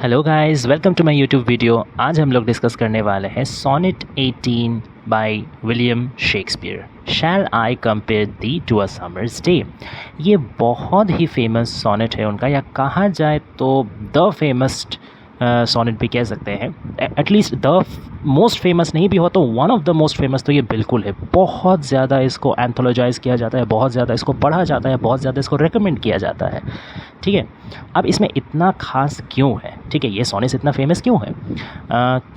Hello guys, welcome to my YouTube video. आज हम लोग डिस्कस करने वाले हैं sonnet 18 by William Shakespeare, shall I compare thee to a summer's day. ये बहुत ही फेमस सोनेट है उनका, या कहा जाए तो द फेमस सोनेट भी कह सकते हैं। एटलीस्ट द मोस्ट फेमस नहीं भी हो तो one of the most famous तो ये बिल्कुल है। बहुत ज़्यादा इसको एंथोलॉजाइज़ किया जाता है, बहुत ज़्यादा इसको पढ़ा जाता है, बहुत ज़्यादा इसको रेकमेंड किया जाता है। ठीक है, अब इसमें इतना ख़ास क्यों है? ठीक है, ये सोनेट इतना फेमस क्यों है?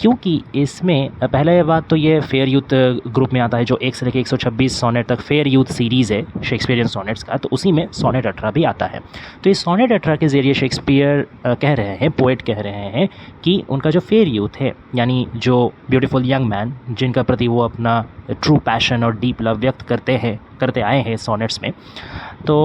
क्योंकि इसमें पहले बात तो ये फेयर यूथ ग्रुप में आता है, जो 1 से लेकर 126 सोनेट तक फेयर यूथ सीरीज़ है शेक्सपियरियन सोनेट्स का, तो उसी में सोनेट 18 भी आता है। तो इस सोनेट 18 के ज़रिए शेक्सपियर कह रहे हैं, पोएट कह रहे हैं कि उनका जो फेयर यूथ है, यानी जो ब्यूटीफुल यंग मैन जिनका प्रति वो अपना ट्रू पैशन और डीप लव व्यक्त करते आए हैं सोनेट्स में, तो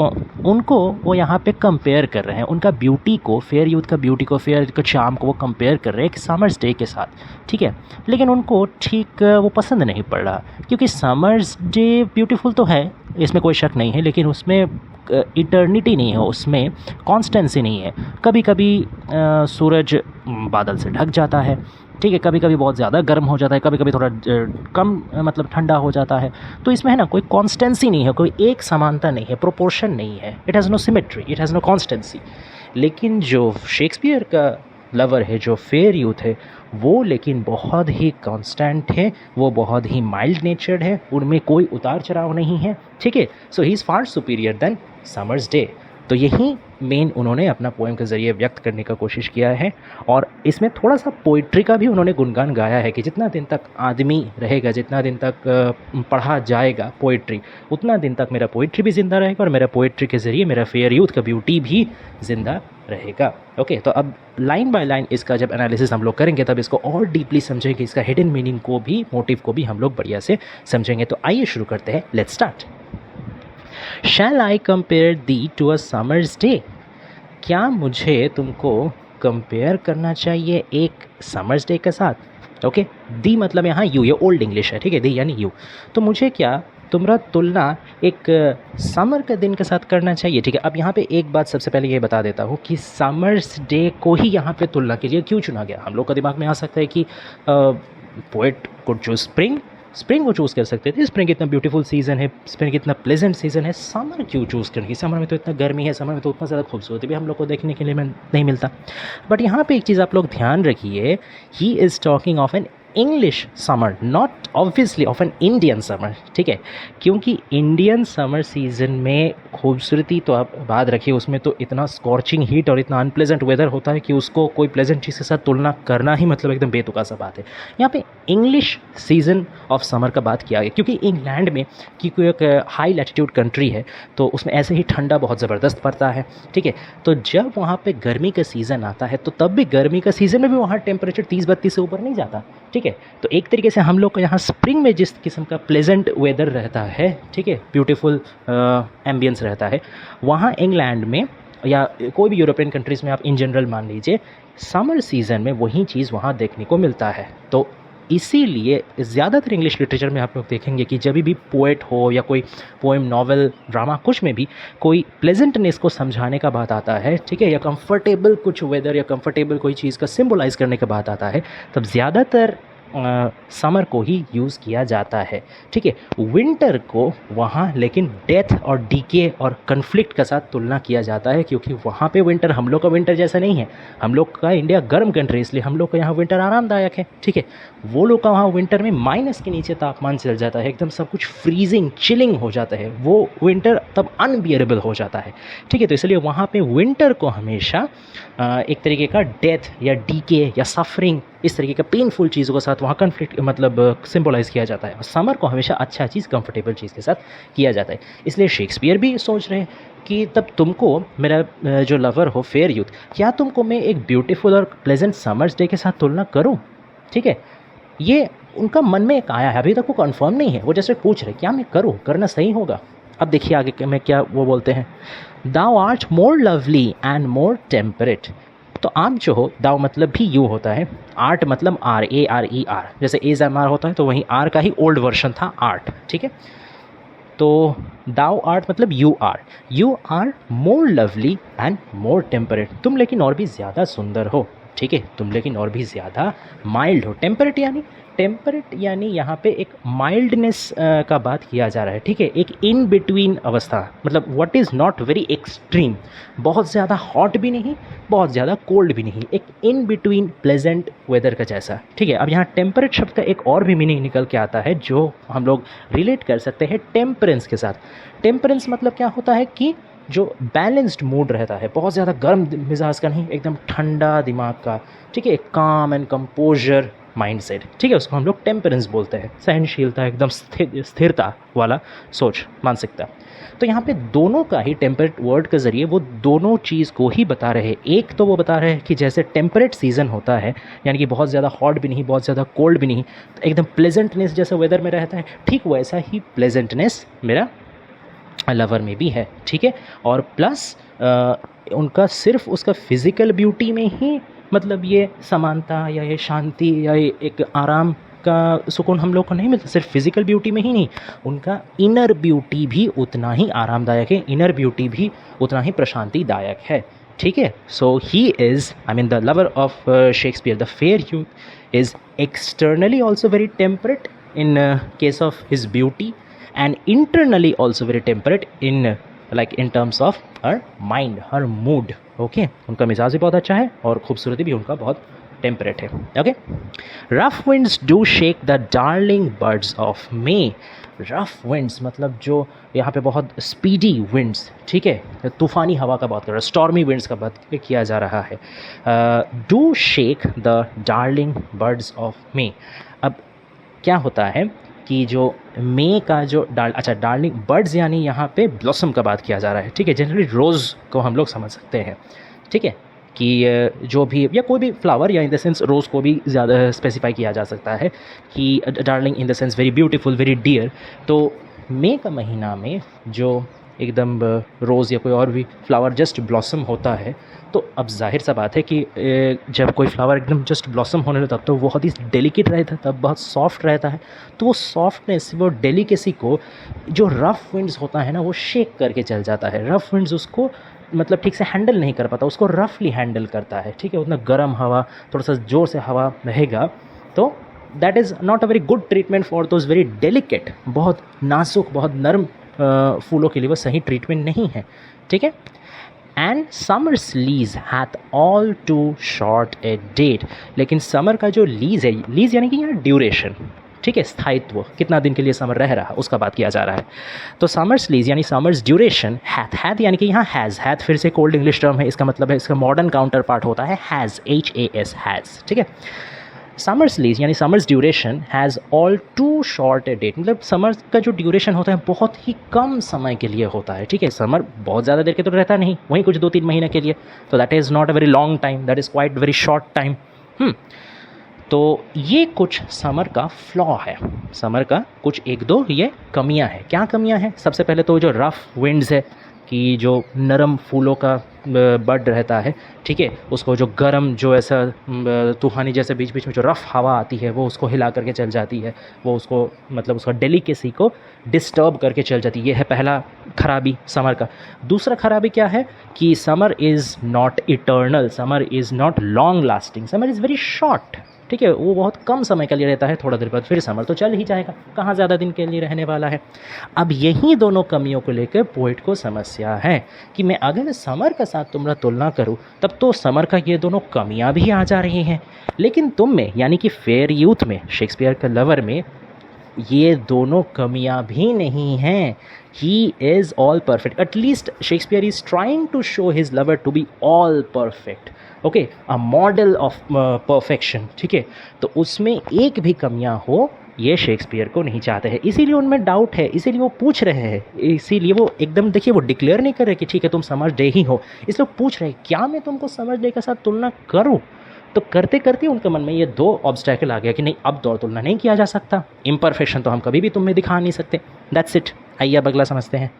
उनको वो यहाँ पे कंपेयर कर रहे हैं। उनका ब्यूटी को, फेयर यूथ का ब्यूटी को, फेयर का चार्म को वो कंपेयर कर रहे हैं एक समर्स डे के साथ। ठीक है, लेकिन उनको ठीक वो पसंद नहीं पड़ रहा, क्योंकि समर्स डे ब्यूटीफुल तो है, इसमें कोई शक नहीं है, लेकिन उसमें इटर्निटी नहीं है, उसमें कॉन्स्टेंसी नहीं है। कभी कभी सूरज बादल से ढक जाता है, ठीक है, कभी कभी बहुत ज़्यादा गर्म हो जाता है, कभी कभी थोड़ा कम मतलब ठंडा हो जाता है। तो इसमें है ना, कोई कॉन्स्टेंसी नहीं है, कोई एक समानता नहीं है, प्रोपोर्शन नहीं है। It has no symmetry, it has no constancy. लेकिन जो शेक्सपियर का लवर है, जो फेयर यूथ है, वो लेकिन बहुत ही कांस्टेंट है, वो बहुत ही माइल्ड नेचर्ड है, उनमें कोई उतार चढ़ाव नहीं है। ठीक है, so he is far superior than summer's day. तो यही मेन उन्होंने अपना पोएम के ज़रिए व्यक्त करने का कोशिश किया है। और इसमें थोड़ा सा पोइट्री का भी उन्होंने गुणगान गाया है कि जितना दिन तक आदमी रहेगा, जितना दिन तक पढ़ा जाएगा पोइट्री, उतना दिन तक मेरा पोइट्री भी ज़िंदा रहेगा, और मेरा पोइट्री के ज़रिए मेरा फेयर यूथ का ब्यूटी भी ज़िंदा रहेगा। ओके, तो अब लाइन बाय लाइन इसका जब एनालिसिस हम लोग करेंगे, तब इसको और डीपली समझेंगे, इसका हिडन मीनिंग को भी, मोटिव को भी हम लोग बढ़िया से समझेंगे। तो आइए शुरू करते हैं, let's start. Shall I compare thee to a summer's day? क्या मुझे तुमको कंपेयर करना चाहिए एक समर्स डे के साथ? ओके, दी मतलब यहाँ यू, ये ओल्ड इंग्लिश है, ठीक है, दी यानी यू। तो मुझे क्या तुम्हारा तुलना एक समर के दिन के साथ करना चाहिए? ठीक है, अब यहाँ पे एक बात सबसे पहले ये बता देता हूँ कि समर्स डे को ही यहाँ पे तुलना के लिए क्यों चुना गया। हम लोग का दिमाग में आ सकता है कि पोएट कुड चूज स्प्रिंग को चूज़ कर सकते थे। स्प्रिंग इतना ब्यूटीफुल सीज़न है, स्प्रिंग इतना प्लेजेंट सीज़न है, समर क्यों चूज़ करने की? समर में तो इतना गर्मी है, समर में तो उतना ज़्यादा खूबसूरती भी हम लोग को देखने के लिए नहीं मिलता। बट यहाँ पे एक चीज़ आप लोग ध्यान रखिए, he is talking of an English summer, not obviously of an Indian summer. ठीक है, क्योंकि इंडियन समर सीज़न में खूबसूरती तो आप बात रखिए, उसमें तो इतना स्कॉर्चिंग हीट और इतना अनप्लेजेंट वेदर होता है कि उसको कोई प्लेजेंट चीज़ के साथ तुलना करना ही मतलब एकदम बेतुका सा बात है। यहाँ पे इंग्लिश सीज़न ऑफ समर का बात किया गया, क्योंकि इंग्लैंड में क्योंकि एक हाई लैटिट्यूड कंट्री है, तो उसमें ऐसे ही ठंडा बहुत ज़बरदस्त पड़ता है। ठीक है, तो जब वहाँ पे गर्मी का सीज़न आता है, तो तब भी गर्मी का सीज़न में भी वहाँ टेम्परेचर 30-32 से ऊपर नहीं जाता। ठीक है, तो एक तरीके से हम लोग को यहाँ स्प्रिंग में जिस किस्म का प्लेजेंट वेदर रहता है, ठीक है, ब्यूटीफुल एम्बियंस रहता है, वहाँ इंग्लैंड में या कोई भी यूरोपियन कंट्रीज़ में आप इन जनरल मान लीजिए, समर सीज़न में वही चीज़ वहाँ देखने को मिलता है। तो इसीलिए ज़्यादातर इंग्लिश लिटरेचर में आप लोग देखेंगे कि जब भी पोएट हो या कोई पोएम, नॉवल, ड्रामा, कुछ में भी कोई प्लेजेंटनेस को समझाने का बात आता है, ठीक है, या कंफर्टेबल कुछ वेदर या कंफर्टेबल कोई चीज़ का सिंबलाइज करने का बात आता है, तब ज़्यादातर समर को ही यूज़ किया जाता है। ठीक है, विंटर को वहाँ लेकिन डेथ और डीके और कन्फ्लिक्ट के साथ तुलना किया जाता है, क्योंकि वहाँ पे विंटर हम लोग का विंटर जैसा नहीं है। हम लोग का इंडिया गर्म कंट्री, इसलिए हम लोग का यहाँ विंटर आरामदायक है। ठीक है, वो लोग का वहाँ विंटर में माइनस के नीचे तापमान चल जाता है, एकदम सब कुछ फ्रीजिंग, चिलिंग हो जाता है, वो विंटर तब अनबियरेबल हो जाता है। ठीक है, तो इसलिए वहाँ पे विंटर को हमेशा एक तरीके का डेथ या डीके या सफरिंग, इस तरीके का पेनफुल चीज़ों के साथ वहाँ कन्फ्लिक्ट मतलब सिंबलाइज किया जाता है। और समर को हमेशा अच्छा चीज़, कंफर्टेबल चीज़ के साथ किया जाता है। इसलिए शेक्सपियर भी सोच रहे हैं कि तब तुमको, मेरा जो लवर हो फेयर यूथ, क्या तुमको मैं एक ब्यूटीफुल और प्लेजेंट समर्स डे के साथ तुलना करूँ? ठीक है, ये उनका मन में एक आया है, अभी तक वो कन्फर्म नहीं है, वो जैसे पूछ रहे क्या मैं करूँ, करना सही होगा। अब देखिए आगे में क्या वो बोलते हैं, thou art more lovely and more temperate. तो आप जो हो, दाव मतलब भी यू होता है, आर्ट मतलब ARER, जैसे ASMR होता है, तो वहीं आर का ही ओल्ड वर्जन था आर्ट। ठीक है, तो दाउ आर्ट मतलब you are more lovely and more temperate, तुम लेकिन और भी ज़्यादा सुंदर हो, ठीक है, तुम लेकिन और भी ज़्यादा माइल्ड हो। टेम्परेट यानी यहाँ पे एक माइल्डनेस का बात किया जा रहा है, ठीक है, एक इन बिटवीन अवस्था, मतलब what is not very extreme, बहुत ज़्यादा हॉट भी नहीं, बहुत ज़्यादा कोल्ड भी नहीं, एक इन बिटवीन प्लेजेंट वेदर का जैसा, ठीक है। अब यहाँ टेम्परेट शब्द का एक और भी मीनिंग निकल के आता है जो हम लोग रिलेट कर सकते हैं टेम्परेंस के साथ। टेम्परेंस मतलब क्या होता है कि जो बैलेंस्ड मूड रहता है, बहुत ज़्यादा गर्म मिजाज का नहीं, एकदम ठंडा दिमाग का, ठीक है, काम एंड कंपोजर माइंडसेट, ठीक है, उसको हम लोग टेम्परेंस बोलते हैं। सहनशीलता, एकदम स्थिरता वाला सोच, मानसिकता। तो यहाँ पे दोनों का ही टेम्परेट वर्ड के ज़रिए वो दोनों चीज़ को ही बता रहे हैं। एक तो वो बता रहे हैं कि जैसे टेम्परेट सीज़न होता है, यानी कि बहुत ज़्यादा हॉट भी नहीं, बहुत ज़्यादा कोल्ड भी नहीं, तो एकदम प्लेजेंटनेस जैसे वेदर में रहता है, ठीक वैसा ही प्लेजेंटनेस मेरा लवर में भी है, ठीक है। और प्लस उनका सिर्फ उसका फिज़िकल ब्यूटी में ही मतलब ये समानता या ये शांति या ये एक आराम का सुकून हम लोग को नहीं मिलता, सिर्फ फिज़िकल ब्यूटी में ही नहीं, उनका इनर ब्यूटी भी उतना ही आरामदायक है, इनर ब्यूटी भी उतना ही प्रशांतिदायक है, ठीक है। So he is, I mean the lover of Shakespeare, the fair youth is externally also very temperate in case of his beauty, and internally also very temperate in terms of her mind, her mood, okay। उनका मिजाज भी बहुत अच्छा है और खूबसूरती भी उनका बहुत टेम्परेट है, okay. Rough winds do shake the darling birds of May. Rough winds मतलब जो यहाँ पे बहुत स्पीडी विंड्स, ठीक है, तूफ़ानी हवा का बात कर रहा है, स्टॉर्मी विंड्स का बात किया जा रहा है। Do shake the darling birds of May. अब क्या होता है कि जो मे का जो डार्लिंग बर्ड्स यानी यहाँ पे ब्लॉसम का बात किया जा रहा है, ठीक है। जनरली रोज़ को हम लोग समझ सकते हैं, ठीक है, कि जो भी या कोई भी फ्लावर या इन द सेंस रोज़ को भी ज़्यादा स्पेसिफाई किया जा सकता है कि darling in the sense very beautiful, very dear. तो मई का महीना में जो एकदम रोज़ या कोई और भी फ्लावर जस्ट ब्लॉसम होता है, तो अब जाहिर सा बात है कि जब कोई फ्लावर एकदम जस्ट ब्लॉसम होने लगता है तो वो बहुत ही डेलिकेट रहता है, तब बहुत सॉफ्ट रहता है। तो वो सॉफ्टनेस, वो डेलिकेसी को जो रफ़ विंड्स होता है ना, वो शेक करके चल जाता है। रफ़ विंड्स उसको मतलब ठीक से हैंडल नहीं कर पाता, उसको रफली हैंडल करता है, ठीक है। उतना गर्म हवा, थोड़ा सा ज़ोर से हवा रहेगा तो that is not a very good treatment for those very delicate, बहुत नाजुक, बहुत नरम फूलों के लिए वो सही ट्रीटमेंट नहीं है, ठीक है। And summer's lease hath all too short a date. लेकिन समर का जो लीज है, लीज यानी कि यहाँ ड्यूरेशन, ठीक है, स्थायित्व, कितना दिन के लिए समर रह रहा है उसका बात किया जा रहा है। तो समर्स लीज यानी समर्स ड्यूरेशन, हैथ यानी कि यहाँ हैज़ फिर से कोल्ड इंग्लिश टर्म है, इसका मतलब है इसका मॉडर्न काउंटर पार्ट होता है हैज़, HAS, हैज़, ठीक है। समर्स लीज यानी summer's duration has all too short a date, मतलब समर का जो ड्यूरेशन होता है बहुत ही कम समय के लिए होता है, ठीक है। समर बहुत ज़्यादा देर के तो रहता नहीं, वहीं कुछ 2-3 महीने के लिए, तो that is not a very long time, that is quite very short time. तो ये कुछ समर का फ्लॉ है, समर का कुछ 1-2 ये कमियां हैं। क्या कमियां हैं? सबसे पहले तो जो रफ़ विंड्स है कि जो नरम फूलों का बड रहता है, ठीक है, उसको जो गर्म, जो ऐसा तूफ़ानी जैसे बीच बीच में जो रफ़ हवा आती है वो उसको हिला करके चल जाती है, वो उसको मतलब उसका डेलिकेसी को डिस्टर्ब करके चल जाती है। ये है पहला खराबी समर का। दूसरा खराबी क्या है कि summer is not eternal, summer is not long lasting, summer is very short, ठीक है, वो बहुत कम समय के लिए रहता है, थोड़ा देर बाद फिर समर तो चल ही जाएगा, कहाँ ज़्यादा दिन के लिए रहने वाला है। अब यही दोनों कमियों को लेकर पोइट को समस्या है कि मैं अगर समर का साथ तुमरा तुलना करूँ तब तो समर का ये दोनों कमियां भी आ जा रही हैं, लेकिन तुम में यानी कि फेयर यूथ में, शेक्सपियर का लवर में ये दोनों कमियां भी नहीं हैं। He is all perfect, at least Shakespeare is trying to show his lover to be all perfect, okay, a model of perfection, ठीक है। तो उसमें एक भी कमियां हो ये शेक्सपियर को नहीं चाहते हैं, इसीलिए उनमें डाउट है, इसीलिए वो पूछ रहे हैं, इसीलिए वो एकदम देखिए वो डिक्लेयर नहीं कर रहे कि ठीक है तुम समझ डे ही हो, इसलिए पूछ रहे हैं क्या मैं तुमको समझ डे के साथ तुलना करूं। तो करते करते उनके मन में ये 2 ऑब्स्टैकल आ गया कि नहीं, अब दौड़ तुलना नहीं किया जा सकता, इम्परफेक्शन तो हम कभी भी तुम में दिखा नहीं सकते, दैट्स इट। आइए अब अगला समझते हैं।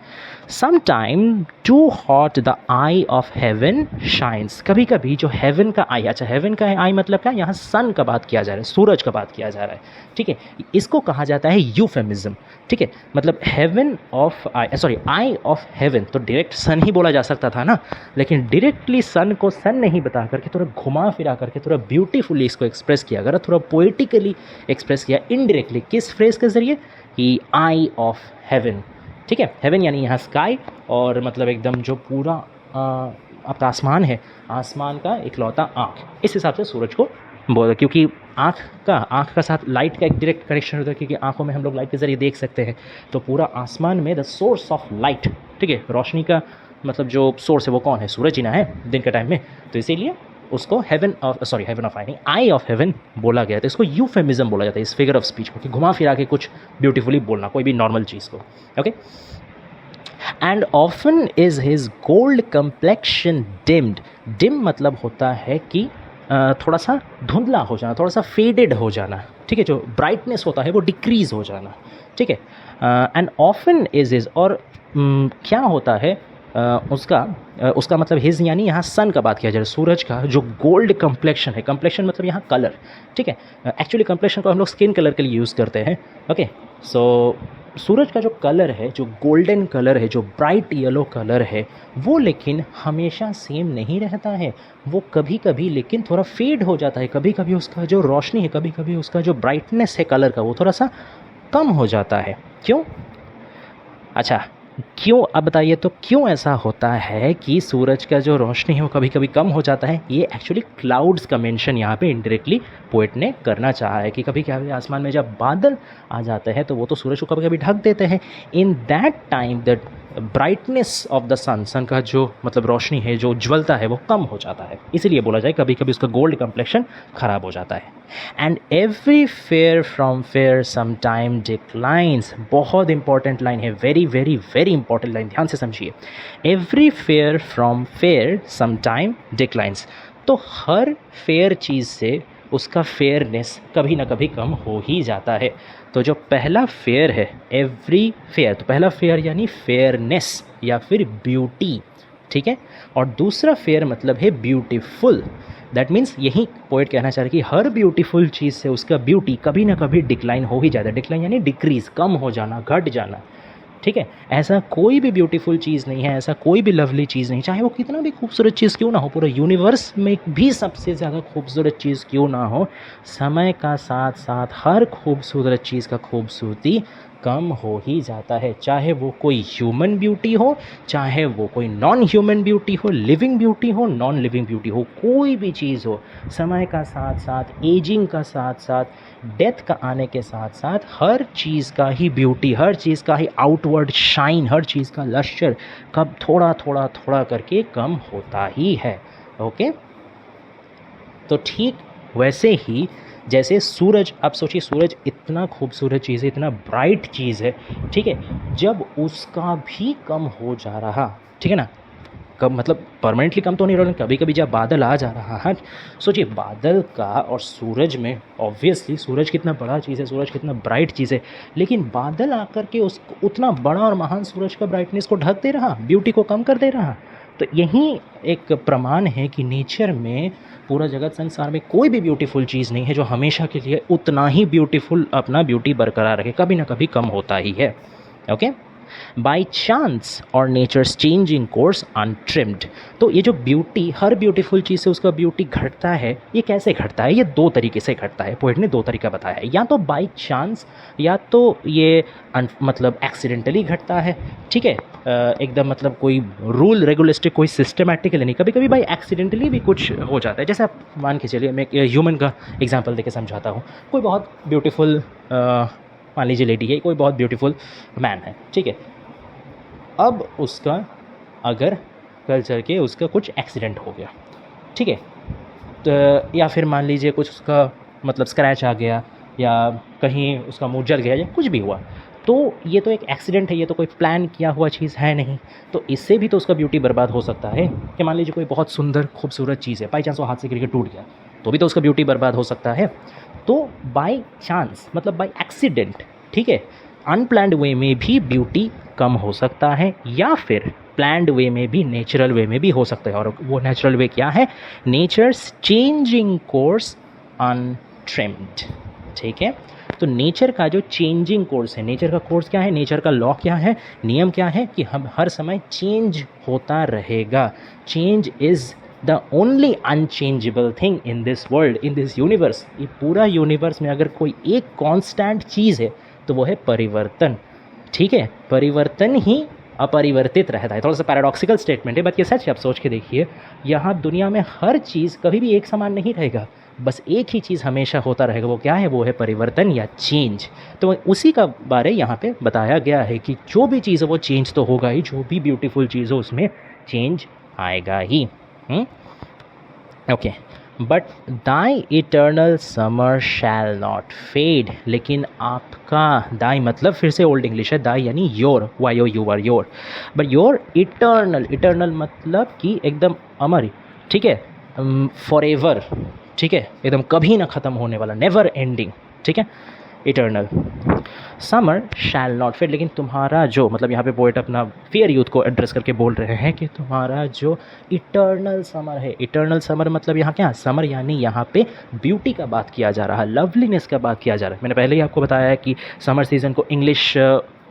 Some time too hot the eye of heaven shines. कभी कभी जो हेवन का आई, अच्छा हेवन का आई मतलब क्या, यहाँ सन का बात किया जा रहा है, सूरज का बात किया जा रहा है, ठीक है। इसको कहा जाता है यूफेमिज्म, ठीक है। मतलब heaven of eye, sorry eye of heaven, तो डायरेक्ट सन ही बोला जा सकता था ना, लेकिन डायरेक्टली सन को सन नहीं बता करके थोड़ा घुमा फिरा करके थोड़ा ब्यूटीफुली इसको एक्सप्रेस किया गया, थोड़ा पोइटिकली एक्सप्रेस किया इनडायरेक्टली। किस फ्रेज के जरिए? कि आई ऑफ हेवन, ठीक है। हेवन यानी यहाँ स्काई, और मतलब एकदम जो पूरा आपका आसमान है, आसमान का इकलौता आँख, इस हिसाब से सूरज को बोला, क्योंकि आँख का साथ लाइट का एक डायरेक्ट कनेक्शन होता है, क्योंकि आँखों में हम लोग लाइट के ज़रिए देख सकते हैं। तो पूरा आसमान में द सोर्स ऑफ लाइट, ठीक है, रोशनी का मतलब जो सोर्स है वो कौन है? सूरज ही ना है दिन के टाइम में। तो इसीलिए उसको हेवन ऑफ आई नहीं, आई ऑफ हेवन बोला गया था। इसको यूफेमिज्म बोला जाता है इस फिगर ऑफ स्पीच को, कि घुमा फिरा के कुछ ब्यूटीफुली बोलना कोई भी नॉर्मल चीज़ को, okay. And often is his gold complexion deemed. Dim मतलब होता है कि थोड़ा सा धुंधला हो जाना, थोड़ा सा फेडेड हो जाना, ठीक है। जो ब्राइटनेस होता है वो डिक्रीज हो जाना, ठीक है। एंड ऑफन इज हिज, और क्या होता है उसका मतलब हिज यानी यहाँ सन का बात किया जाए, सूरज का जो गोल्ड कम्प्लेक्शन है, कम्प्लेक्शन मतलब यहाँ कलर, ठीक है। एक्चुअली कम्प्लेक्शन को हम लोग स्किन कलर के लिए यूज़ करते हैं, ओके। सो सूरज का जो कलर है, जो गोल्डन कलर है, जो ब्राइट येलो कलर है, वो लेकिन हमेशा सेम नहीं रहता है। वो कभी कभी लेकिन थोड़ा फेड हो जाता है, कभी कभी उसका जो रोशनी है, कभी कभी उसका जो ब्राइटनेस है कलर का, वो थोड़ा सा कम हो जाता है। क्यों? अच्छा क्यों, अब बताइए तो क्यों ऐसा होता है कि सूरज का जो रोशनी है वो कभी कभी कम हो जाता है? ये एक्चुअली क्लाउड्स का मेंशन यहाँ पे इनडायरेक्टली पोएट ने करना चाहा है, कि कभी कभी आसमान में जब बादल आ जाते हैं तो वो तो सूरज को कभी कभी ढक देते हैं। In that time the brightness of the sun, sun का जो मतलब रोशनी है, जो ज्वलता है, वो कम हो जाता है। इसीलिए बोला जाए कभी कभी उसका गोल्ड कम्प्लेक्शन खराब हो जाता है। And every fair from fair some time declines. बहुत इंपॉर्टेंट लाइन है, very very very important line, ध्यान से समझिए। Every fair from fair some time declines. तो हर फेयर चीज़ से उसका फेयरनेस कभी ना कभी कम हो ही जाता है। तो जो पहला फेयर है, एवरी फेयर, तो पहला फेयर यानी फेयरनेस या फिर ब्यूटी, ठीक है। और दूसरा फेयर मतलब है ब्यूटीफुल। दैट मीन्स यही पोएट कहना चाह रहे हैं कि हर ब्यूटीफुल चीज़ से उसका ब्यूटी कभी ना कभी डिक्लाइन हो ही जाता है। डिक्लाइन यानी डिक्रीज, कम हो जाना, घट जाना, ठीक है। ऐसा कोई भी ब्यूटीफुल चीज़ नहीं है, ऐसा कोई भी लवली चीज़ नहीं, चाहे वो कितना भी खूबसूरत चीज़ क्यों ना हो, पूरे यूनिवर्स में भी सबसे ज़्यादा खूबसूरत चीज़ क्यों ना हो, समय का साथ साथ हर खूबसूरत चीज़ का खूबसूरती कम हो ही जाता है। चाहे वो कोई ह्यूमन ब्यूटी हो, चाहे वो कोई नॉन ह्यूमन ब्यूटी हो, लिविंग ब्यूटी हो, नॉन लिविंग ब्यूटी हो, कोई भी चीज़ हो, समय का साथ साथ, एजिंग का साथ साथ, डेथ का आने के साथ साथ, हर चीज़ का ही ब्यूटी, हर चीज़ का ही आउटवर्ड शाइन, हर चीज़ का लश्कर कब थोड़ा थोड़ा थोड़ा करके कम होता ही है, ओके। तो ठीक वैसे ही जैसे सूरज, आप सोचिए सूरज इतना खूबसूरत चीज़ है, इतना ब्राइट चीज़ है, ठीक है, जब उसका भी कम हो जा रहा, ठीक है ना, कब मतलब परमानेंटली कम तो नहीं रहा, कभी कभी जब बादल आ जा रहा है, सोचिए बादल का और सूरज में, ऑब्वियसली सूरज कितना बड़ा चीज़ है, सूरज कितना ब्राइट चीज़ है, लेकिन बादल आकर के उसको उतना बड़ा और महान सूरज का ब्राइटनेस को ढक दे रहा, ब्यूटी को कम कर दे रहा। तो यही एक प्रमाण है कि नेचर में, पूरा जगत संसार में कोई भी ब्यूटीफुल चीज़ नहीं है जो हमेशा के लिए उतना ही ब्यूटीफुल अपना ब्यूटी बरकरार रखे, कभी ना कभी कम होता ही है, ओके। बाई चांस और नेचर्स चेंजिंग कोर्स अनट्रिम्ड। तो ये जो ब्यूटी, हर ब्यूटीफुल चीज़ से उसका ब्यूटी घटता है, ये कैसे घटता है? ये दो तरीके से घटता है, पोएट ने दो तरीका बताया है। या तो बाई चांस, या तो ये मतलब एक्सीडेंटली घटता है, ठीक है, एकदम मतलब कोई रूल रेगुलिस्टिक, कोई सिस्टमैटिकली नहीं, कभी कभी बाई एक्सीडेंटली भी कुछ हो जाता है। जैसे आप मान के चलिए, मैं ह्यूमन का एग्जाम्पल देके समझाता हूँ। कोई बहुत ब्यूटीफुल, मान लीजिए लेडी है, कोई बहुत ब्यूटीफुल मैन है, ठीक है। अब उसका अगर कल चल के उसका कुछ एक्सीडेंट हो गया, ठीक है, तो या फिर मान लीजिए कुछ उसका मतलब स्क्रैच आ गया, या कहीं उसका मुंह जल गया, या कुछ भी हुआ, तो ये तो एक एक्सीडेंट है, ये तो कोई प्लान किया हुआ चीज़ है नहीं। तो इससे भी तो उसका ब्यूटी बर्बाद हो सकता है। कि मान लीजिए कोई बहुत सुंदर खूबसूरत चीज़ है, बाई चांस वो हाथ से गिर के टूट गया, तो भी तो उसका ब्यूटी बर्बाद हो सकता है। तो बाई चांस मतलब बाई एक्सीडेंट, ठीक है, अनप्लान्ड वे में भी ब्यूटी कम हो सकता है या फिर प्लान्ड वे में भी, नेचुरल वे में भी हो सकता है। और वो नेचुरल वे क्या है? Nature's changing course untrimmed. ठीक है, तो नेचर का जो चेंजिंग कोर्स है, नेचर का कोर्स क्या है, नेचर का लॉ क्या है, नियम क्या है कि हम हर समय चेंज होता रहेगा। Change is the only unchangeable thing in this world, in this universe. ये पूरा यूनिवर्स में अगर कोई एक कांस्टेंट चीज़ है तो वो है परिवर्तन। ठीक है, परिवर्तन ही अपरिवर्तित रहता है। थोड़ा सा पैराडॉक्सिकल स्टेटमेंट है, बट ये सच है। आप सोच के देखिए, यहाँ दुनिया में हर चीज़ कभी भी एक समान नहीं रहेगा, बस एक ही चीज़ हमेशा होता रहेगा। वो क्या है? वो है परिवर्तन या चेंज। तो उसी का बारे यहाँ पे बताया गया है कि जो भी चीज़ है वो चेंज तो होगा ही, जो भी ब्यूटीफुल चीज़ हो उसमें चेंज आएगा ही। Okay, but thy eternal summer shall not fade. लेकिन आपका, दाई मतलब फिर से ओल्ड इंग्लिश है, दाई यानी your, Y O U R your, but your eternal, eternal मतलब कि एकदम अमर। ठीक है, फॉर एवर। ठीक है, एकदम कभी ना ख़त्म होने वाला, नेवर एंडिंग। ठीक है, eternal. Summer shall not fade, लेकिन तुम्हारा जो, मतलब यहाँ पे पोएट अपना फेयर यूथ को एड्रेस करके बोल रहे हैं कि तुम्हारा जो इटर्नल समर है, इटर्नल समर मतलब यहाँ क्या, समर यानी यहाँ पे ब्यूटी का बात किया जा रहा है, लवलीनेस का बात किया जा रहा है। मैंने पहले ही आपको बताया है कि समर सीज़न को इंग्लिश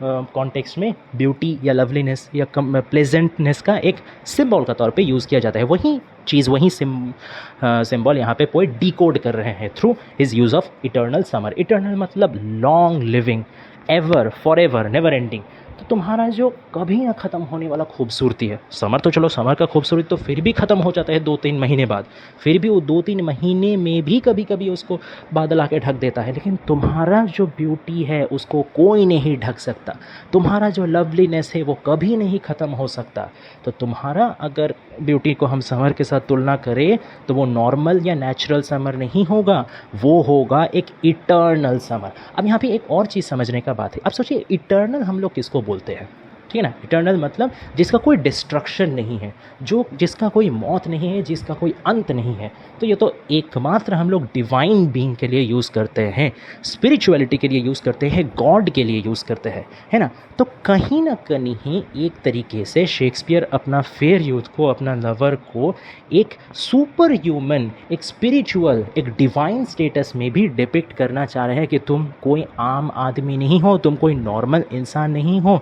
कॉन्टेक्स्ट में ब्यूटी या लवलीनेस या प्लेजेंटनेस का एक सिंबल का तौर पे यूज़ किया जाता है। वही चीज़, वही सिंबल यहाँ पे पोएट डिकोड कर रहे हैं through his use of eternal summer. Eternal मतलब long living, ever, for ever, never ending. तो तुम्हारा जो कभी ना ख़त्म होने वाला खूबसूरती है, समर तो चलो, समर का खूबसूरती तो फिर भी ख़त्म हो जाता है 2-3 महीने बाद, फिर भी वो 2-3 महीने में भी कभी कभी उसको बादल आके ढक देता है, लेकिन तुम्हारा जो ब्यूटी है उसको कोई नहीं ढक सकता। तुम्हारा जो लवलीनेस है वो कभी नहीं ख़त्म हो सकता। तो तुम्हारा अगर ब्यूटी को हम समर के साथ तुलना करें तो वो नॉर्मल या नेचुरल समर नहीं होगा, वो होगा एक इटर्नल समर। अब यहाँ पे एक और चीज़ समझने का बात है। अब सोचिए, इटर्नल हम लोग किसको बोलते हैं? ठीक है ना, इटर्नल मतलब जिसका कोई डिस्ट्रक्शन नहीं है, जो जिसका कोई मौत नहीं है, जिसका कोई अंत नहीं है। तो ये तो एकमात्र हम लोग डिवाइन बीइंग के लिए यूज़ करते हैं, स्पिरिचुअलिटी के लिए यूज़ करते हैं, गॉड के लिए यूज़ करते हैं, है ना। तो कहीं ना कहीं एक तरीके से शेक्सपियर अपना फेयर यूथ को, अपना लवर को एक सुपर ह्यूमन, एक स्पिरिचुअल, एक डिवाइन स्टेटस में भी डिपिक्ट करना चाह रहे हैं कि तुम कोई आम आदमी नहीं हो, तुम कोई नॉर्मल इंसान नहीं हो,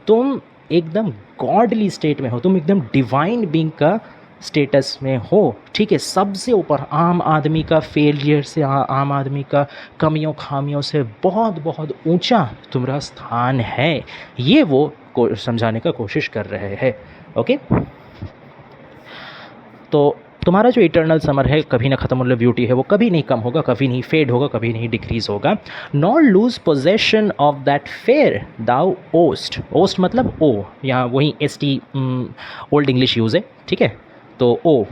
तुम एकदम गॉडली स्टेट में हो, तुम एकदम डिवाइन बीइंग का स्टेटस में हो। ठीक है, सबसे ऊपर आम आदमी का फेलियर से, आम आदमी का कमियों खामियों से बहुत बहुत ऊंचा तुम्हारा स्थान है। ये वो समझाने का कोशिश कर रहे हैं। ओके, तो तुम्हारा जो इटर्नल समर है, कभी ना ख़त्म होने ब्यूटी है, वो कभी नहीं कम होगा, कभी नहीं फेड होगा, कभी नहीं डिक्रीज होगा। Nor lose possession of that fair thou ow'st. Ow'st मतलब ओ, यहाँ वही ST ओल्ड इंग्लिश यूज़ है। ठीक है, तो ओ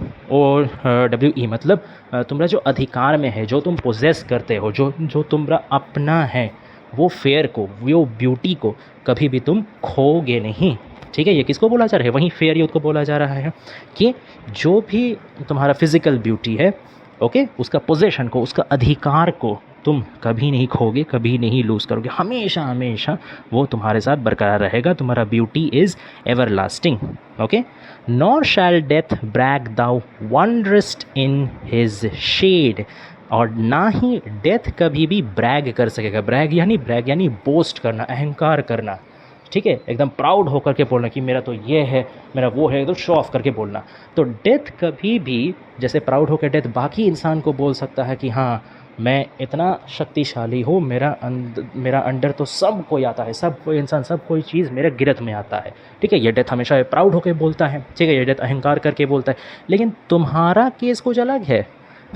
WE मतलब तुम्हारा जो अधिकार में है, जो तुम पोजेस करते हो, जो तुम्हारा अपना है, वो फेयर को, वो ब्यूटी को कभी भी तुम खोगे नहीं। ठीक है, ये किसको बोला जा रहा है? वहीं फेयर यूथ को बोला जा रहा है कि जो भी तुम्हारा फिजिकल ब्यूटी है, ओके, उसका पोजेशन को, उसका अधिकार को तुम कभी नहीं खोगे, कभी नहीं लूज़ करोगे, हमेशा हमेशा वो तुम्हारे साथ बरकरार रहेगा। तुम्हारा beauty is everlasting. Okay, nor shall death brag thou wander'st in his shade. और ना ही डेथ कभी भी ब्रैग कर सकेगा। ब्रैग यानी बोस्ट करना, अहंकार करना। ठीक है, एकदम प्राउड होकर के बोलना कि मेरा तो ये है, मेरा वो है, एकदम शो ऑफ करके बोलना। तो डेथ कभी भी, जैसे प्राउड होकर डेथ बाकी इंसान को बोल सकता है कि हाँ मैं इतना शक्तिशाली हूँ, मेरा अंडर तो सब कोई आता है, सब कोई इंसान, सब कोई चीज़ मेरे गिरफ्त में आता है। ठीक है, ये डेथ हमेशा प्राउड होकर बोलता है। ठीक है, ये डेथ अहंकार करके बोलता है। लेकिन तुम्हारा केस कुछ अलग है।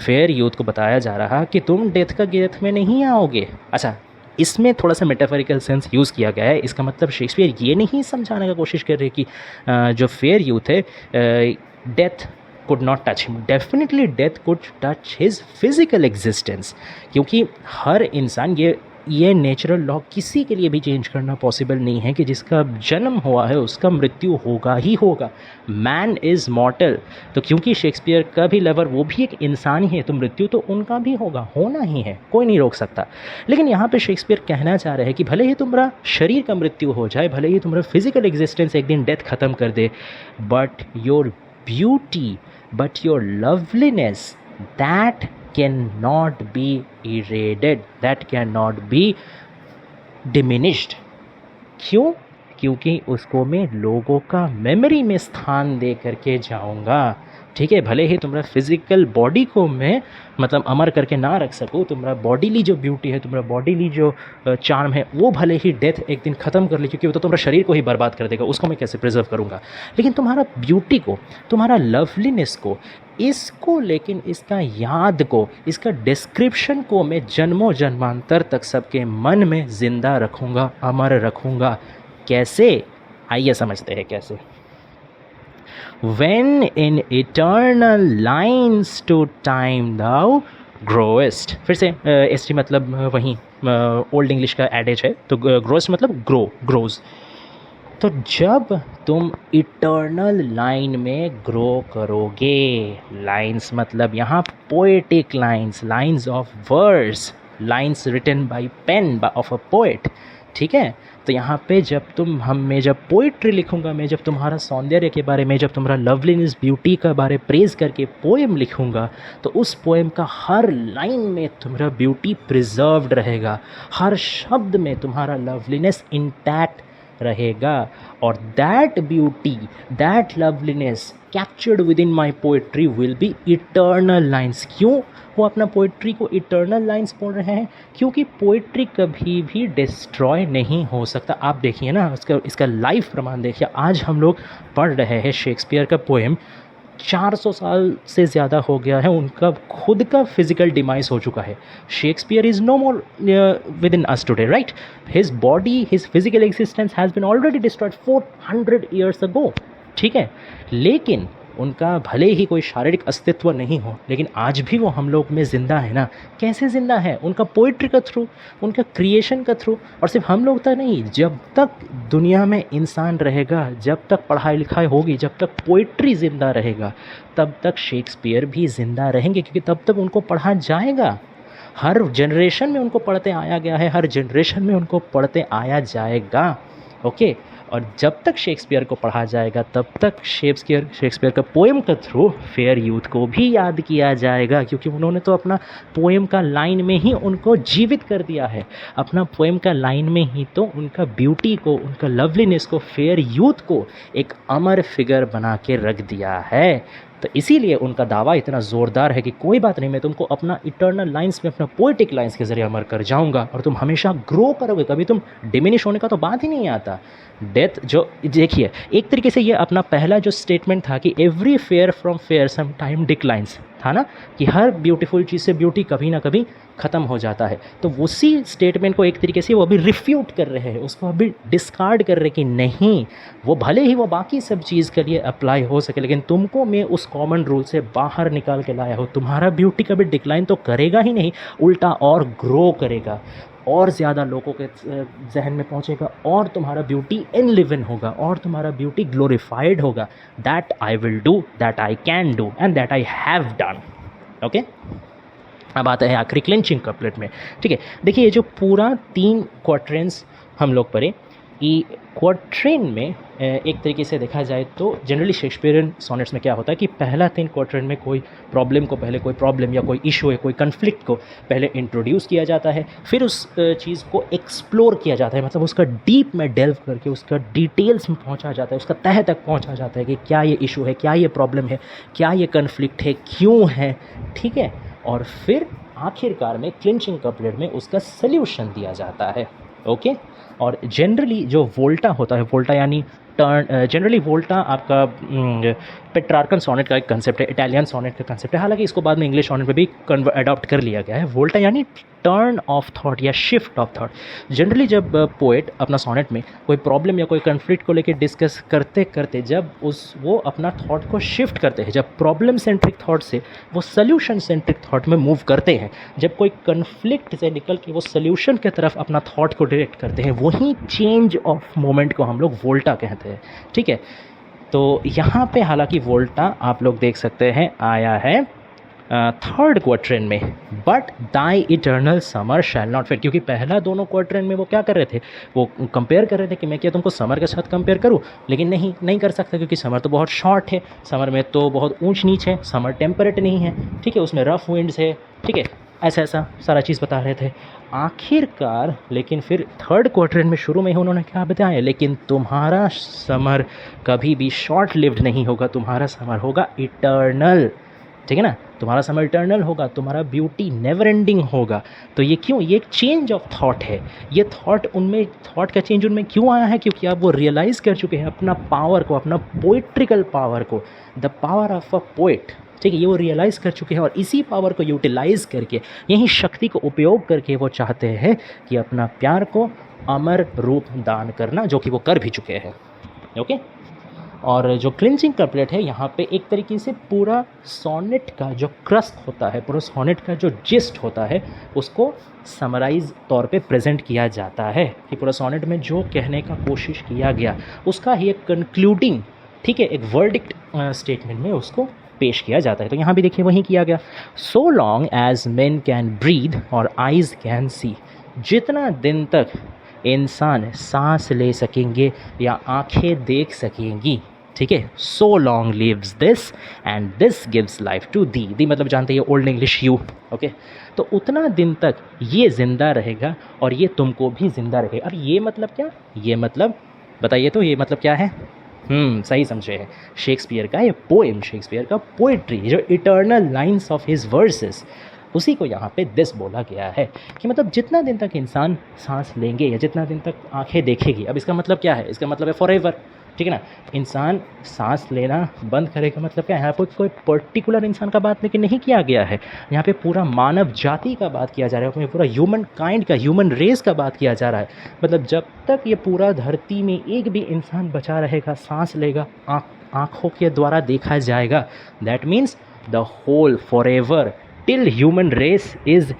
फेयर यूथ को बताया जा रहा कि तुम डेथ का गिरफ्त में नहीं आओगे। अच्छा, इसमें थोड़ा सा मेटाफोरिकल सेंस यूज़ किया गया है। इसका मतलब शेक्सपियर ये नहीं समझाने का कोशिश कर रहे कि जो फेयर यूथ है, death could not touch him. Definitely death could touch his physical existence, क्योंकि हर इंसान, ये ये नेचुरल लॉ किसी के लिए भी चेंज करना पॉसिबल नहीं है कि जिसका जन्म हुआ है उसका मृत्यु होगा ही होगा। Man is मॉर्टल। तो क्योंकि शेक्सपियर का भी लवर वो भी एक इंसान ही है, तो मृत्यु तो उनका भी होगा, होना ही है, कोई नहीं रोक सकता। लेकिन यहाँ पे शेक्सपियर कहना चाह रहे हैं कि भले ही तुम्हारा शरीर का मृत्यु हो जाए, भले ही तुम्हारा फिजिकल एग्जिस्टेंस एक दिन डेथ ख़त्म कर दे, but your beauty, but your loveliness, that cannot be eraded, that cannot be diminished। क्यों? क्योंकि उसको मैं लोगों का मेमोरी में स्थान दे करके जाऊंगा। ठीक है, भले ही तुम्हारा फिजिकल बॉडी को मैं मतलब अमर करके ना रख सकूँ, तुम्हारा बॉडीली जो ब्यूटी है, तुम्हारा बॉडीली जो चार्म है, वो भले ही डेथ एक दिन ख़त्म कर ले, क्योंकि वो तो तुम्हारा शरीर को ही बर्बाद कर देगा, उसको मैं कैसे प्रिजर्व करूँगा। लेकिन तुम्हारा ब्यूटी को, तुम्हारा लवलीनेस को, इसको, लेकिन इसका याद को, इसका डिस्क्रिप्शन को मैं जन्मों जन्मांतर तक सबके मन में ज़िंदा रखूँगा, अमर रखूँगा। कैसे? आइए समझते हैं कैसे। When in eternal lines to time thou growest, फिर से एस टी मतलब वहीं ओल्ड इंग्लिश का एडेज है, तो ग्रोस्ट मतलब ग्रोज। तो जब तुम इटर्नल लाइन में ग्रो करोगे, लाइंस मतलब यहाँ poetic lines, lines of words, lines written by pen of a poet. ठीक है, तो यहाँ पे जब मैं जब पोइट्री लिखूँगा, मैं जब तुम्हारा सौंदर्य के बारे में, जब तुम्हारा लवलीनेस, ब्यूटी का बारे प्रेज करके पोएम लिखूँगा, तो उस पोएम का हर लाइन में तुम्हारा ब्यूटी प्रिजर्व्ड रहेगा, हर शब्द में तुम्हारा लवलीनेस इंटैक्ट रहेगा। और that beauty, that loveliness captured with in my poetry will be eternal lines. क्यों वो अपना पोइट्री को इटर्नल लाइन्स बोल रहे हैं? क्योंकि पोइट्री कभी भी डिस्ट्रॉय नहीं हो सकता। आप देखिए ना, इसका लाइव प्रमाण देखिए। आज हम लोग पढ़ रहे हैं शेक्सपियर का पोएम, 400 साल से ज़्यादा हो गया है, उनका खुद का फिजिकल डिमाइस हो चुका है। Shakespeare is no more within us today, right? His body, his physical existence has been already destroyed 400 years ago. ठीक है, लेकिन उनका भले ही कोई शारीरिक अस्तित्व नहीं हो, लेकिन आज भी वो हम लोग में ज़िंदा है ना। कैसे ज़िंदा है? उनका पोइट्री का थ्रू, उनका क्रिएशन का थ्रू। और सिर्फ हम लोग तक नहीं, जब तक दुनिया में इंसान रहेगा, जब तक पढ़ाई लिखाई होगी, जब तक पोइट्री ज़िंदा रहेगा, तब तक शेक्सपियर भी ज़िंदा रहेंगे, क्योंकि तब तक उनको पढ़ा जाएगा। हर जनरेशन में उनको पढ़ते आया गया है, हर जनरेशन में उनको पढ़ते आया जाएगा। ओके, और जब तक शेक्सपियर को पढ़ा जाएगा, तब तक शेक्सपियर का पोएम के थ्रू फेयर यूथ को भी याद किया जाएगा, क्योंकि उन्होंने तो अपना पोएम का लाइन में ही उनको जीवित कर दिया है। अपना पोएम का लाइन में ही तो उनका ब्यूटी को, उनका लवलीनेस को, फेयर यूथ को एक अमर फिगर बना के रख दिया है। तो इसीलिए उनका दावा इतना ज़ोरदार है कि कोई बात नहीं, मैं तुमको अपना इटर्नल लाइंस में, अपना पोएटिक लाइंस के ज़रिए अमर कर जाऊंगा, और तुम हमेशा ग्रो करोगे, कभी तुम डिमिनिश होने का तो बात ही नहीं आता। डेथ जो देखिए, एक तरीके से ये अपना पहला जो स्टेटमेंट था कि every fair from fair some time declines था ना, कि हर ब्यूटीफुल चीज़ से ब्यूटी कभी ना कभी ख़त्म हो जाता है। तो उसी स्टेटमेंट को एक तरीके से वो अभी रिफ्यूट कर रहे हैं, उसको अभी डिस्कार्ड कर रहे हैं कि नहीं, वो भले ही वो बाकी सब चीज़ के लिए अप्लाई हो सके, लेकिन तुमको मैं उस कॉमन रूल से बाहर निकाल के लाया हूँ। तुम्हारा ब्यूटी कभी डिक्लाइन तो करेगा ही नहीं, उल्टा और ग्रो करेगा, और ज़्यादा लोगों के जहन में पहुँचेगा, और तुम्हारा ब्यूटी इन लिवन होगा, और तुम्हारा ब्यूटी ग्लोरीफाइड होगा। That I will do, that I can do, and that I have done. Okay, अब आता है आखिरी क्लिंचिंग कपलेट में। ठीक है, देखिए ये जो पूरा 3 क्वाट्रेंस हम लोग पढ़े, ये क्वाट्रेन में एक तरीके से देखा जाए तो जनरली शेक्सपियरियन सोनेट्स में क्या होता है कि पहला 3 क्वाट्रेन में कोई प्रॉब्लम को पहले, कोई प्रॉब्लम या कोई इशू है, कोई कन्फ्लिक्ट को पहले इंट्रोड्यूस किया जाता है, फिर उस चीज़ को एक्सप्लोर किया जाता है, मतलब उसका डीप में डेल्व करके उसका डिटेल्स में पहुंचा जाता है, उसका तह तक पहुंचा जाता है कि क्या ये इशू है, क्या ये प्रॉब्लम है, क्या ये कन्फ्लिक्ट है, क्यों है। ठीक है, और फिर आखिरकार में क्लिंचिंग कपलेट में उसका सल्यूशन दिया जाता है। ओके, और जनरली जो वोल्टा होता है, वोल्टा यानी टर्न, जनरली वोल्टा आपका पेट्रार्कन सोनेट का एक कंसेप्ट है, इटालियन सोनेट का कंसेप्ट है, हालांकि इसको बाद में इंग्लिश सोनेट में भी अडॉप्ट कर लिया गया है। वोल्टा यानी टर्न ऑफ थॉट या शिफ्ट ऑफ थॉट। जनरली जब पोएट अपना सोनेट में कोई प्रॉब्लम या कोई कन्फ्लिक्ट को लेकर डिस्कस करते करते जब वो अपना थॉट को शिफ्ट करते हैं, जब प्रॉब्लम सेंट्रिक थॉट से वो सोल्यूशन सेंट्रिक थॉट में मूव करते हैं, जब कोई कन्फ्लिक्ट से निकल के वो सोल्यूशन की तरफ अपना थॉट को डायरेक्ट करते हैं, वही चेंज ऑफ मोमेंट को हम लोग वोल्टा कहते हैं। ठीक है, तो यहाँ पे हालांकि वोल्टा आप लोग देख सकते हैं आया है थर्ड क्वार्टरन में, but thy eternal summer shall not fade, क्योंकि पहला दोनों क्वार्टरन में वो क्या कर रहे थे, वो कंपेयर कर रहे थे कि मैं क्या तुमको समर के साथ कंपेयर करूं, लेकिन नहीं कर सकता, क्योंकि समर तो बहुत शॉर्ट है, समर में तो बहुत ऊंच नीच है, समर टेम्परेट नहीं है। ठीक है, उसमें रफ विंड्स है। ठीक है, ऐसा सारा चीज़ बता रहे थे। आखिरकार लेकिन फिर थर्ड क्वार्टरन में शुरू में ही उन्होंने क्या बताया, लेकिन तुम्हारा समर कभी भी शॉर्ट लिव्ड नहीं होगा, तुम्हारा समर होगा इटर्नल। ठीक है ना, तुम्हारा समर इटर्नल होगा, तुम्हारा ब्यूटी नेवर एंडिंग होगा। तो ये क्यों, ये एक चेंज ऑफ थॉट है। ये थॉट का चेंज उनमें क्यों आया है, क्योंकि अब वो रियलाइज़ कर चुके हैं अपना पावर को, अपना पोइट्रिकल पावर को, the power of a poet. ठीक है, ये वो रियलाइज़ कर चुके हैं और इसी पावर को यूटिलाइज़ करके, यही शक्ति को उपयोग करके वो चाहते हैं कि अपना प्यार को अमर रूप दान करना, जो कि वो कर भी चुके हैं। ओके, और जो क्लिंचिंग कपलेट है यहाँ पे एक तरीके से पूरा सोनेट का जो क्रस्ट होता है, पूरा सोनेट का जो जिस्ट होता है, उसको समराइज तौर पे प्रेजेंट किया जाता है कि पूरा सोनेट में जो कहने का कोशिश किया गया उसका ही एक कंक्लूडिंग, ठीक है, एक वर्डिक्ट स्टेटमेंट में उसको पेश किया जाता है। तो यहाँ भी देखिए वही किया गया, so long as men can breathe और आइज़ कैन सी, जितना दिन तक इंसान सांस ले सकेंगे या आंखें देख सकेंगी, ठीक है, so long lives this and this gives life to thee मतलब जानते हैं ओल्ड इंग्लिश यू। ओके, तो उतना दिन तक ये ज़िंदा रहेगा और ये तुमको भी ज़िंदा रहेगा। अब ये मतलब क्या, ये मतलब बताइए तो, ये मतलब क्या है? सही समझे हैं, शेक्सपियर का ये पोएम, शेक्सपियर का पोइट्री, जो eternal lines of his versus, उसी को यहाँ पे दिस बोला गया है कि मतलब जितना दिन तक इंसान सांस लेंगे या जितना दिन तक आंखें देखेगी। अब इसका मतलब क्या है, इसका मतलब है फॉरएवर। ठीक है ना, इंसान सांस लेना बंद करेगा मतलब क्या है, यहाँ पर कोई पर्टिकुलर इंसान का बात लेकिन नहीं किया गया है, यहाँ पे पूरा मानव जाति का बात किया जा रहा है, पूरा ह्यूमन काइंड का, ह्यूमन रेस का बात किया जा रहा है। मतलब जब तक ये पूरा धरती में एक भी इंसान बचा रहेगा, सांस लेगा, आँखों के द्वारा देखा जाएगा, that means the whole forever till human race is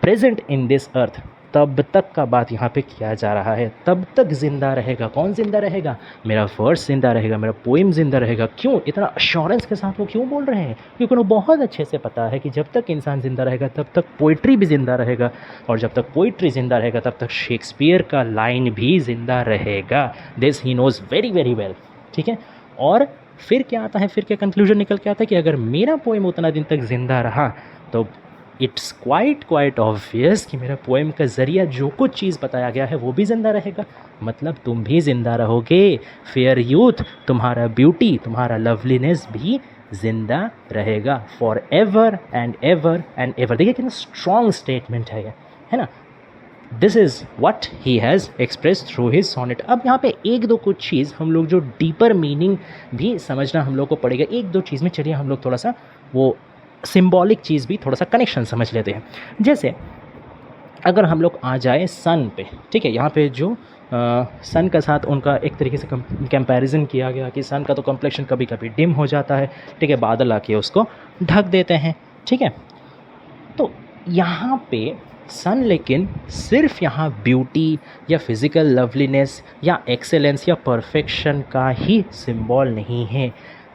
present in this earth, तब तक का बात यहाँ पे किया जा रहा है। तब तक ज़िंदा रहेगा। कौन ज़िंदा रहेगा? मेरा वर्स ज़िंदा रहेगा, मेरा पोइम ज़िंदा रहेगा। क्यों इतना अश्योरेंस के साथ वो क्यों बोल रहे हैं? क्योंकि उन्हें बहुत अच्छे से पता है कि जब तक इंसान ज़िंदा रहेगा तब तक पोइट्री भी ज़िंदा रहेगा, और जब तक पोइट्री ज़िंदा रहेगा तब तक शेक्सपियर का लाइन भी ज़िंदा रहेगा। This he knows very very well. ठीक है, और फिर क्या आता है, फिर क्या कंक्लूजन निकल के आता है कि अगर मेरा पोइम उतना दिन तक ज़िंदा रहा तो इट्स क्वाइट ऑब्वियस कि मेरा पोएम का ज़रिया जो कुछ चीज़ बताया गया है वो भी ज़िंदा रहेगा। मतलब तुम भी ज़िंदा रहोगे, फेयर यूथ, तुम्हारा ब्यूटी, तुम्हारा लवलीनेस भी ज़िंदा रहेगा for ever and ever and ever. देखिए कितना स्ट्रॉन्ग स्टेटमेंट है ये, है ना। This is what he has express through his sonnet. अब यहाँ पे एक दो कुछ चीज़ हम लोग जो डीपर मीनिंग भी समझना हम लोग को पड़ेगा। एक दो चीज़ में चलिए हम लोग थोड़ा सा वो सिंबॉलिक चीज़ भी थोड़ा सा कनेक्शन समझ लेते हैं। जैसे अगर हम लोग आ जाए सन पे, ठीक है, यहाँ पे जो सन का साथ उनका एक तरीके से कंपैरिजन किया गया कि सन का तो कम्प्लेक्शन कभी कभी डिम हो जाता है, ठीक है, बादल आके उसको ढक देते हैं, ठीक है। तो यहाँ पे सन लेकिन सिर्फ यहाँ ब्यूटी या फिज़िकल लवलीनेस या एक्सेलेंस या परफेक्शन का ही सिंबल नहीं है।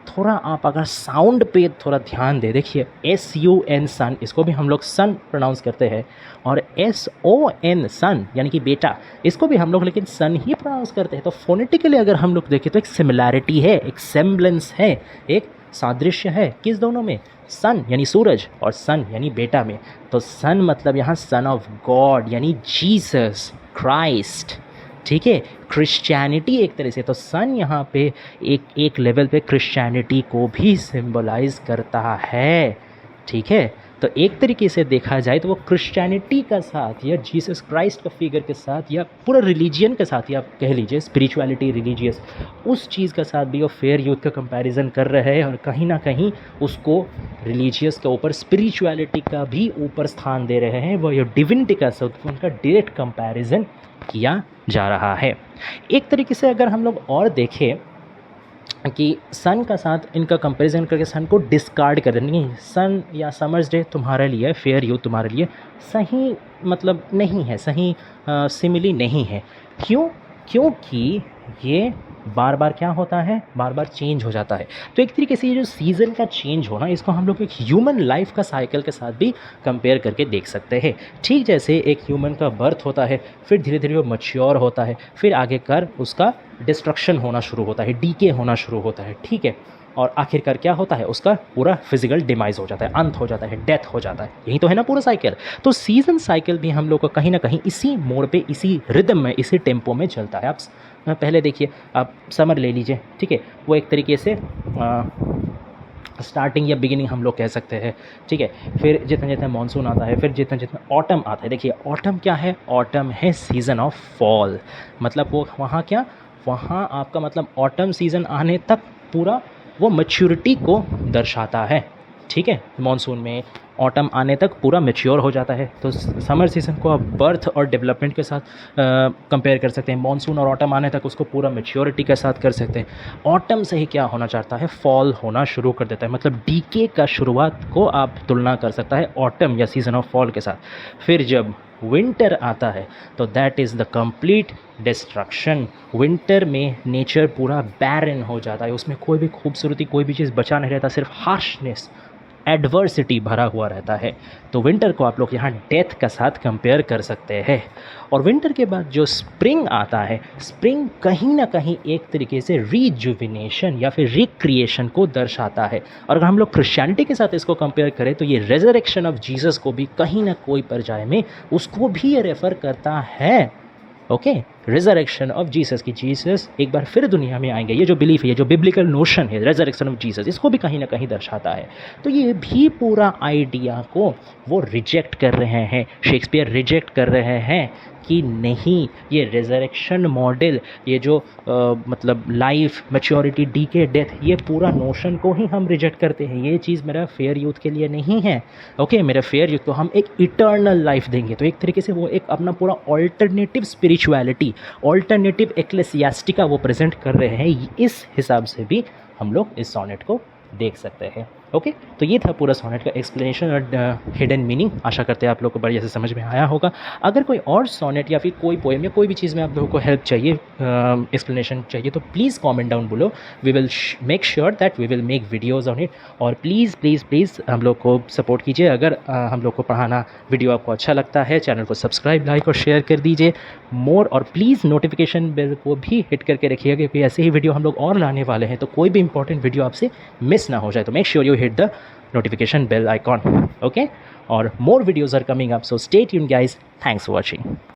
थोड़ा आप अगर साउंड पे थोड़ा ध्यान दे, देखिए SUN सन, इसको भी हम लोग सन प्रोनाउंस करते हैं, और SON सन यानी कि बेटा, इसको भी हम लोग लेकिन सन ही प्रोनाउंस करते हैं। तो फोनेटिकली अगर हम लोग देखें तो एक सिमिलैरिटी है, एक सेम्बलेंस है, एक सादृश्य है किस दोनों में, सन यानी सूरज और सन यानी बेटा में। तो सन मतलब यहाँ सन ऑफ गॉड यानी जीसस क्राइस्ट, ठीक है, क्रिश्चियनिटी एक तरह से। तो सन यहाँ पे एक लेवल पे क्रिश्चियनिटी को भी सिंबलाइज करता है, ठीक है। तो एक तरीके से देखा जाए तो वो क्रिश्चियनिटी का साथ या जीसस क्राइस्ट का फिगर के साथ या पूरा रिलीजियन के साथ, या आप कह लीजिए स्पिरिचुअलिटी रिलीजियस, उस चीज़ का साथ भी वो फेयर यूथ का कंपैरिजन कर रहे हैं और कहीं ना कहीं उसको रिलीजियस के ऊपर स्पिरिचुअलिटी का भी ऊपर स्थान दे रहे हैं। वो ये डिविनिटी का साथ उनका डायरेक्ट कंपैरिजन किया जा रहा है। एक तरीके से अगर हम लोग और देखें कि सन का साथ इनका कंपैरिजन करके सन को डिस्कार्ड कर दें, नहीं सन या समर्स डे तुम्हारे लिए, फेयर यूथ तुम्हारे लिए सही मतलब नहीं है, सही सिमिली नहीं है। क्यों? क्योंकि ये बार बार क्या होता है, बार बार चेंज हो जाता है। तो एक तरीके से ये जो सीज़न का चेंज होना, इसको हम लोग एक ह्यूमन लाइफ का साइकिल के साथ भी कंपेयर करके देख सकते हैं। ठीक जैसे एक ह्यूमन का बर्थ होता है, फिर धीरे धीरे वो मैच्योर होता है, फिर आगे कर उसका डिस्ट्रक्शन होना शुरू होता है, डीके होना शुरू होता है, ठीक है, और आखिरकार क्या होता है, उसका पूरा फिजिकल डिमाइज हो जाता है, अंत हो जाता है, डेथ हो जाता है। यही तो है ना पूरा साइकिल। तो सीज़न साइकिल भी हम लोग को कहीं ना कहीं इसी मोड़ पे, इसी रिदम में, इसी टेम्पो में चलता है। आप पहले देखिए, आप समर ले लीजिए, ठीक है, वो एक तरीके से स्टार्टिंग या बिगिनिंग हम लोग कह सकते हैं, ठीक है। फिर जितना जितना मानसून आता है, फिर जितना जितना ऑटम आता है। देखिए ऑटम क्या है, ऑटम है सीज़न ऑफ फॉल, मतलब वो वहाँ क्या, वहाँ आपका मतलब ऑटम सीज़न आने तक पूरा वो मैच्योरिटी को दर्शाता है, ठीक है। मॉनसून में ऑटम आने तक पूरा मैच्योर हो जाता है। तो समर सीज़न को आप बर्थ और डेवलपमेंट के साथ कंपेयर कर सकते हैं। मॉनसून और ऑटम आने तक उसको पूरा मैच्योरिटी के साथ कर सकते हैं। ऑटम से ही क्या होना चाहता है, फॉल होना शुरू कर देता है, मतलब डीके का शुरुआत को आप तुलना कर सकता है ऑटम या सीज़न ऑफ फॉल के साथ। फिर जब विंटर आता है तो that is the complete destruction. Winter में नेचर पूरा बैरन हो जाता है, उसमें कोई भी खूबसूरती, कोई भी चीज़ बचा नहीं रहता, सिर्फ हार्शनेस, एडवर्सिटी भरा हुआ रहता है। तो विंटर को आप लोग यहाँ डेथ का साथ कंपेयर कर सकते हैं। और विंटर के बाद जो स्प्रिंग आता है, स्प्रिंग कहीं ना कहीं एक तरीके से रीजुविनेशन या फिर रिक्रिएशन को दर्शाता है। और अगर हम लोग क्रिश्चियनिटी के साथ इसको कंपेयर करें तो ये रेजरेक्शन ऑफ जीसस को भी कहीं ना कोई पर्याय में उसको भी ये रेफ़र करता है। ओके, रिजरेक्शन ऑफ जीसस की जीसस एक बार फिर दुनिया में आएंगे, ये जो बिलीफ है, ये जो बिब्लिकल नोशन है रिजरेक्शन ऑफ जीसस, इसको भी कहीं ना कहीं दर्शाता है। तो ये भी पूरा आइडिया को वो रिजेक्ट कर रहे हैं, शेक्सपियर रिजेक्ट कर रहे हैं कि नहीं, ये रिजरेक्शन मॉडल, ये जो मतलब लाइफ, मैच्योरिटी, डीके, डेथ, ये पूरा नोशन को ही हम रिजेक्ट करते हैं। ये चीज़ मेरा फेयर यूथ के लिए नहीं है। ओके, मेरा फेयर यूथ को हम एक इटर्नल लाइफ देंगे। तो एक तरीके से वो एक अपना पूरा ऑल्टरनेटिव स्पिरिचुअलिटी, ऑल्टरनेटिव एक्लेसियास्टिका वो प्रेजेंट कर रहे हैं। इस हिसाब से भी हम लोग इस सोनेट को देख सकते हैं। ओके, तो ये था पूरा सोनेट का एक्सप्लेनेशन और हिडन मीनिंग। आशा करते हैं आप लोग को बढ़िया से समझ में आया होगा। अगर कोई और सोनेट या फिर कोई पोएम या कोई भी चीज़ में आप लोगों को हेल्प चाहिए, एक्सप्लेनेशन चाहिए, तो please comment down below. We will make sure that we will make videos on it. और प्लीज़ प्लीज़ प्लीज़ हम लोग को सपोर्ट कीजिए। अगर हम लोग को पढ़ाना वीडियो आपको अच्छा लगता है, चैनल को सब्सक्राइब, लाइक और शेयर कर दीजिए मोर। और प्लीज़ नोटिफिकेशन बेल को भी हिट करके रखिएगा, क्योंकि ऐसे ही वीडियो हम लोग और लाने वाले हैं, तो कोई भी इंपॉर्टेंट वीडियो आपसे मिस ना हो जाए। तो make sure you hit the notification bell icon. Okay, or more videos are coming up, so stay tuned guys. Thanks for watching.